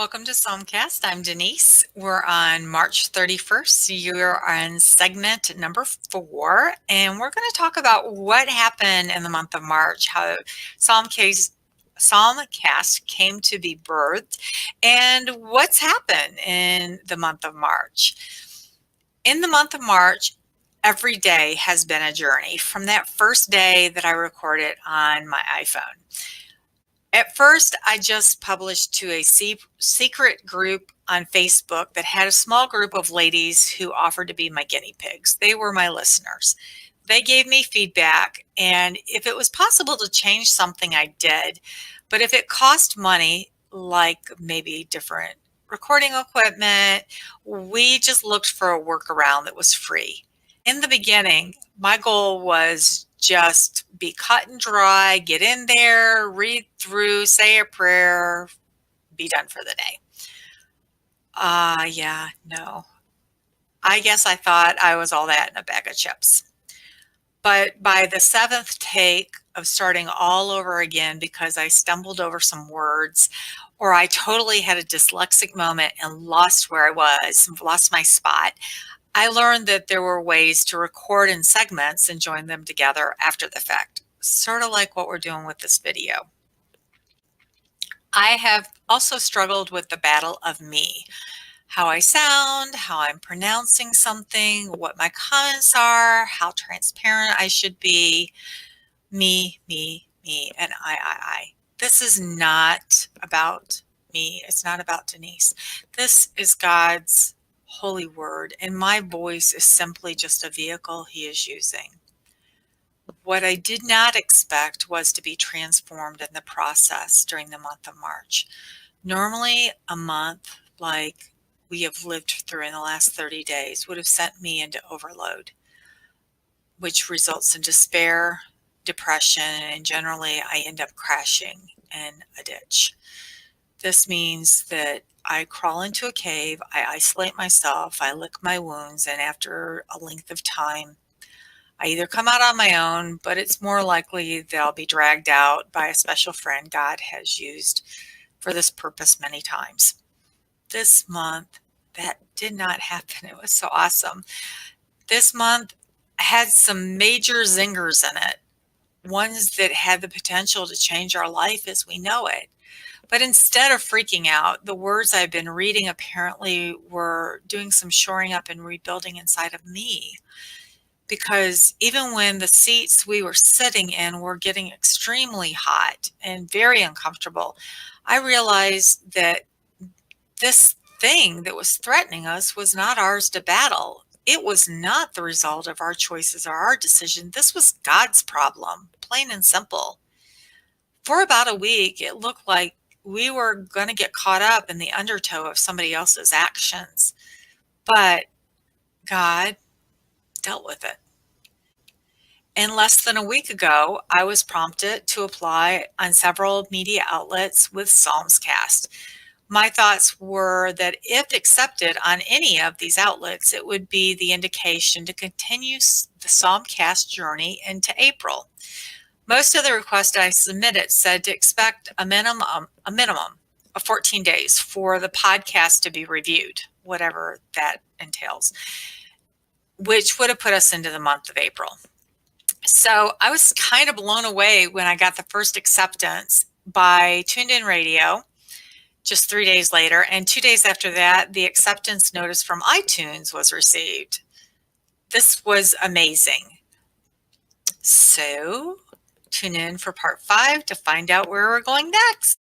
Welcome to Psalmcast. I'm Denise. We're on March 31st. You're on segment number 4, and we're going to talk about what happened in the month of March, how Psalmcast came to be birthed, and what's happened in the month of March. In the month of March, every day has been a journey from that first day that I recorded on my iPhone. At first, I just published to a secret group on Facebook that had a small group of ladies who offered to be my guinea pigs. They were my listeners. They gave me feedback, and if it was possible to change something, I did. But if it cost money, like maybe different recording equipment, we just looked for a workaround that was free. In the beginning, my goal was just be cut and dry, get in there, read through, say a prayer, be done for the day. Yeah, no. I guess I thought I was all that in a bag of chips. But by the 7th take of starting all over again because I stumbled over some words, or I totally had a dyslexic moment and lost where I was, lost my spot, I learned that there were ways to record in segments and join them together after the fact, sort of like what we're doing with this video. I have also struggled with the battle of me, how I sound, how I'm pronouncing something, what my comments are, how transparent I should be. Me, and I. This is not about me. It's not about Denise. This is God's holy word, and my voice is simply just a vehicle he is using. What I did not expect was to be transformed in the process during the month of March. Normally, a month like we have lived through in the last 30 days would have sent me into overload, which results in despair, depression, and generally I end up crashing in a ditch. This means that I crawl into a cave, I isolate myself, I lick my wounds, and after a length of time, I either come out on my own, but it's more likely that I'll be dragged out by a special friend God has used for this purpose many times. This month, that did not happen. It was so awesome. This month had some major zingers in it, ones that had the potential to change our life as we know it. But instead of freaking out, the words I've been reading apparently were doing some shoring up and rebuilding inside of me. Because even when the seats we were sitting in were getting extremely hot and very uncomfortable, I realized that this thing that was threatening us was not ours to battle. It was not the result of our choices or our decision. This was God's problem, plain and simple. For about a week, it looked like we were going to get caught up in the undertow of somebody else's actions. But God dealt with it. And less than a week ago, I was prompted to apply on several media outlets with Psalmscast. My thoughts were that if accepted on any of these outlets, it would be the indication to continue the Psalmcast journey into April. Most of the requests I submitted said to expect a minimum of 14 days for the podcast to be reviewed, whatever that entails, which would have put us into the month of April. So I was kind of blown away when I got the first acceptance by TuneIn Radio just 3 days later. And 2 days after that, the acceptance notice from iTunes was received. This was amazing. So tune in for part 5 to find out where we're going next.